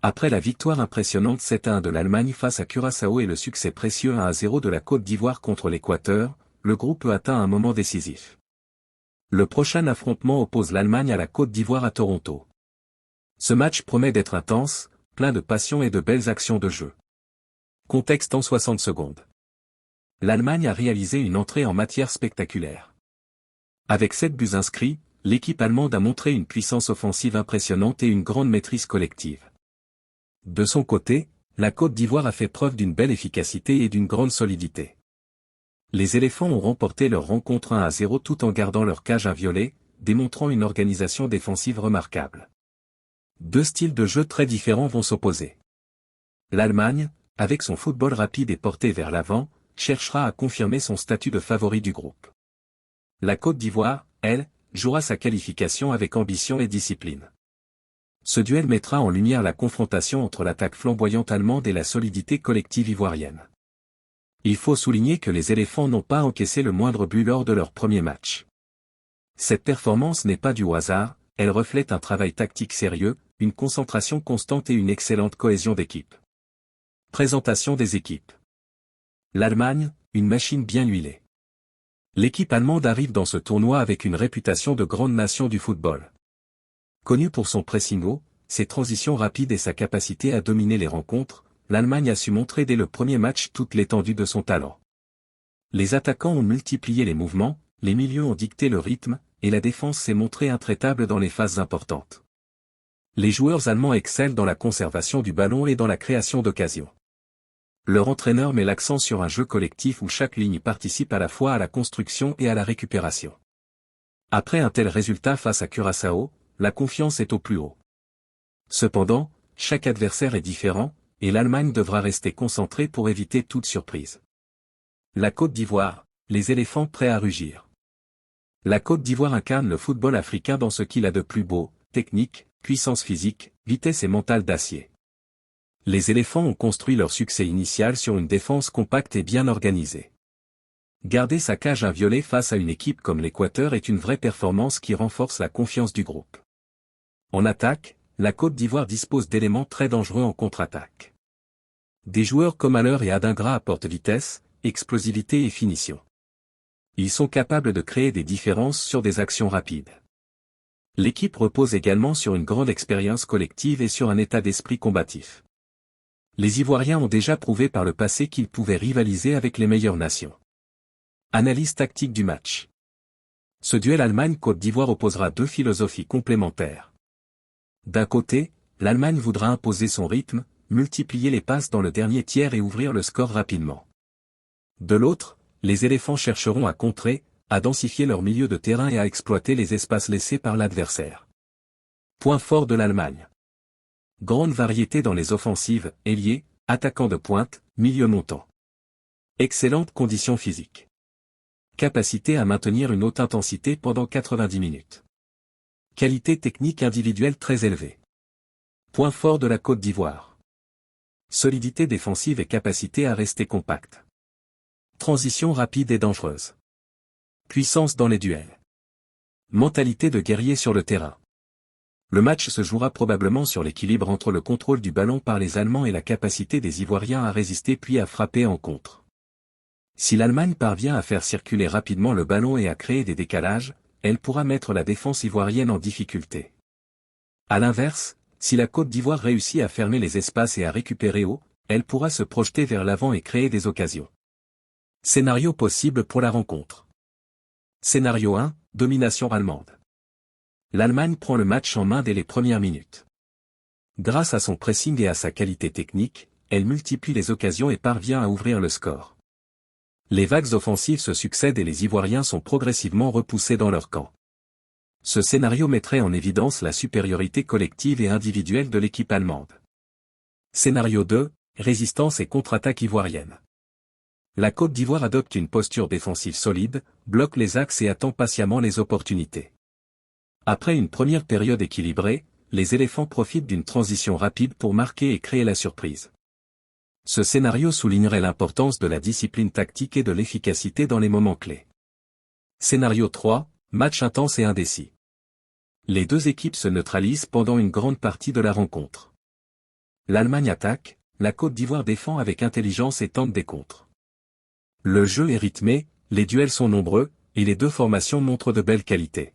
Après la victoire impressionnante 7-1 de l'Allemagne face à Curaçao et le succès précieux 1-0 de la Côte d'Ivoire contre l'Équateur, le groupe atteint un moment décisif. Le prochain affrontement oppose l'Allemagne à la Côte d'Ivoire à Toronto. Ce match promet d'être intense, plein de passion et de belles actions de jeu. Contexte en 60 secondes. L'Allemagne a réalisé une entrée en matière spectaculaire. Avec 7 buts inscrits, l'équipe allemande a montré une puissance offensive impressionnante et une grande maîtrise collective. De son côté, la Côte d'Ivoire a fait preuve d'une belle efficacité et d'une grande solidité. Les éléphants ont remporté leur rencontre 1-0 tout en gardant leur cage inviolée, démontrant une organisation défensive remarquable. Deux styles de jeu très différents vont s'opposer. L'Allemagne, avec son football rapide et porté vers l'avant, cherchera à confirmer son statut de favori du groupe. La Côte d'Ivoire, elle, jouera sa qualification avec ambition et discipline. Ce duel mettra en lumière la confrontation entre l'attaque flamboyante allemande et la solidité collective ivoirienne. Il faut souligner que les éléphants n'ont pas encaissé le moindre but lors de leur premier match. Cette performance n'est pas due au hasard, elle reflète un travail tactique sérieux, une concentration constante et une excellente cohésion d'équipe. Présentation des équipes. L'Allemagne, une machine bien huilée. L'équipe allemande arrive dans ce tournoi avec une réputation de grande nation du football. Connue pour son pressing haut, ses transitions rapides et sa capacité à dominer les rencontres, l'Allemagne a su montrer dès le premier match toute l'étendue de son talent. Les attaquants ont multiplié les mouvements, les milieux ont dicté le rythme, et la défense s'est montrée intraitable dans les phases importantes. Les joueurs allemands excellent dans la conservation du ballon et dans la création d'occasions. Leur entraîneur met l'accent sur un jeu collectif où chaque ligne participe à la fois à la construction et à la récupération. Après un tel résultat face à Curaçao, la confiance est au plus haut. Cependant, chaque adversaire est différent, et l'Allemagne devra rester concentrée pour éviter toute surprise. La Côte d'Ivoire, les éléphants prêts à rugir. La Côte d'Ivoire incarne le football africain dans ce qu'il a de plus beau, technique, puissance physique, vitesse et mental d'acier. Les éléphants ont construit leur succès initial sur une défense compacte et bien organisée. Garder sa cage inviolée face à une équipe comme l'Équateur est une vraie performance qui renforce la confiance du groupe. En attaque, la Côte d'Ivoire dispose d'éléments très dangereux en contre-attaque. Des joueurs comme Haller et Adingra apportent vitesse, explosivité et finition. Ils sont capables de créer des différences sur des actions rapides. L'équipe repose également sur une grande expérience collective et sur un état d'esprit combatif. Les Ivoiriens ont déjà prouvé par le passé qu'ils pouvaient rivaliser avec les meilleures nations. Analyse tactique du match. Ce duel Allemagne-Côte d'Ivoire opposera deux philosophies complémentaires. D'un côté, l'Allemagne voudra imposer son rythme, multiplier les passes dans le dernier tiers et ouvrir le score rapidement. De l'autre, les éléphants chercheront à contrer, à densifier leur milieu de terrain et à exploiter les espaces laissés par l'adversaire. Point fort de l'Allemagne. Grande variété dans les offensives, ailiers, attaquants de pointe, milieu montant. Excellente condition physique. Capacité à maintenir une haute intensité pendant 90 minutes. Qualité technique individuelle très élevée. Point fort de la Côte d'Ivoire. Solidité défensive et capacité à rester compact. Transition rapide et dangereuse. Puissance dans les duels. Mentalité de guerrier sur le terrain. Le match se jouera probablement sur l'équilibre entre le contrôle du ballon par les Allemands et la capacité des Ivoiriens à résister puis à frapper en contre. Si l'Allemagne parvient à faire circuler rapidement le ballon et à créer des décalages, elle pourra mettre la défense ivoirienne en difficulté. À l'inverse, si la Côte d'Ivoire réussit à fermer les espaces et à récupérer haut, elle pourra se projeter vers l'avant et créer des occasions. Scénario possible pour la rencontre. Scénario 1, domination allemande. L'Allemagne prend le match en main dès les premières minutes. Grâce à son pressing et à sa qualité technique, elle multiplie les occasions et parvient à ouvrir le score. Les vagues offensives se succèdent et les Ivoiriens sont progressivement repoussés dans leur camp. Ce scénario mettrait en évidence la supériorité collective et individuelle de l'équipe allemande. Scénario 2, résistance et contre-attaque ivoirienne. La Côte d'Ivoire adopte une posture défensive solide, bloque les axes et attend patiemment les opportunités. Après une première période équilibrée, les éléphants profitent d'une transition rapide pour marquer et créer la surprise. Ce scénario soulignerait l'importance de la discipline tactique et de l'efficacité dans les moments clés. Scénario 3, match intense et indécis. Les deux équipes se neutralisent pendant une grande partie de la rencontre. L'Allemagne attaque, la Côte d'Ivoire défend avec intelligence et tente des contres. Le jeu est rythmé, les duels sont nombreux, et les deux formations montrent de belles qualités.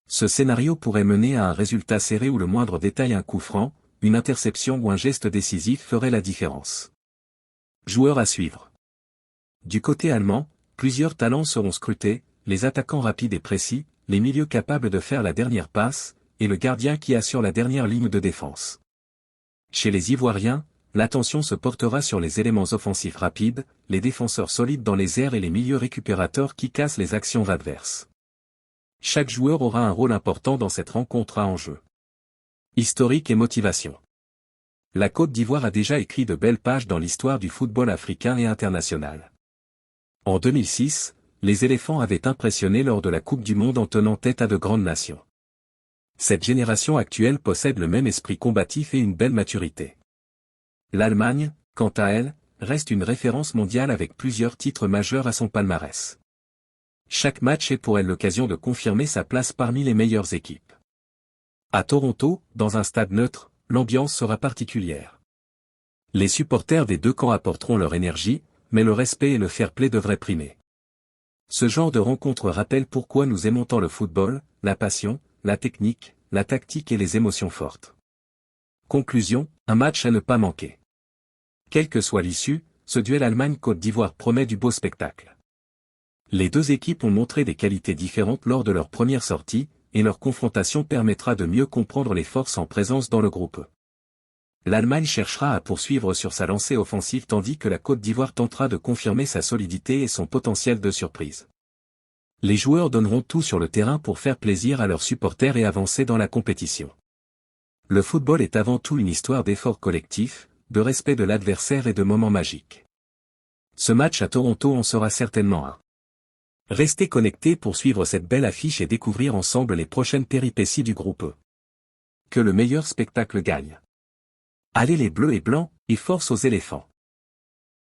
Ce scénario pourrait mener à un résultat serré où le moindre détail, un coup franc, une interception ou un geste décisif ferait la différence. Joueurs à suivre. Du côté allemand, plusieurs talents seront scrutés, les attaquants rapides et précis, les milieux capables de faire la dernière passe, et le gardien qui assure la dernière ligne de défense. Chez les Ivoiriens, l'attention se portera sur les éléments offensifs rapides, les défenseurs solides dans les airs et les milieux récupérateurs qui cassent les actions adverses. Chaque joueur aura un rôle important dans cette rencontre à enjeu. Historique et motivation. La Côte d'Ivoire a déjà écrit de belles pages dans l'histoire du football africain et international. En 2006, les éléphants avaient impressionné lors de la Coupe du Monde en tenant tête à de grandes nations. Cette génération actuelle possède le même esprit combatif et une belle maturité. L'Allemagne, quant à elle, reste une référence mondiale avec plusieurs titres majeurs à son palmarès. Chaque match est pour elle l'occasion de confirmer sa place parmi les meilleures équipes. À Toronto, dans un stade neutre, l'ambiance sera particulière. Les supporters des deux camps apporteront leur énergie, mais le respect et le fair-play devraient primer. Ce genre de rencontre rappelle pourquoi nous aimons tant le football, la passion, la technique, la tactique et les émotions fortes. Conclusion, un match à ne pas manquer. Quelle que soit l'issue, ce duel Allemagne-Côte d'Ivoire promet du beau spectacle. Les deux équipes ont montré des qualités différentes lors de leur première sortie, et leur confrontation permettra de mieux comprendre les forces en présence dans le groupe. L'Allemagne cherchera à poursuivre sur sa lancée offensive tandis que la Côte d'Ivoire tentera de confirmer sa solidité et son potentiel de surprise. Les joueurs donneront tout sur le terrain pour faire plaisir à leurs supporters et avancer dans la compétition. Le football est avant tout une histoire d'efforts collectifs, de respect de l'adversaire et de moments magiques. Ce match à Toronto en sera certainement un. Restez connectés pour suivre cette belle affiche et découvrir ensemble les prochaines péripéties du groupe E. Que le meilleur spectacle gagne. Allez les bleus et blancs, et force aux éléphants.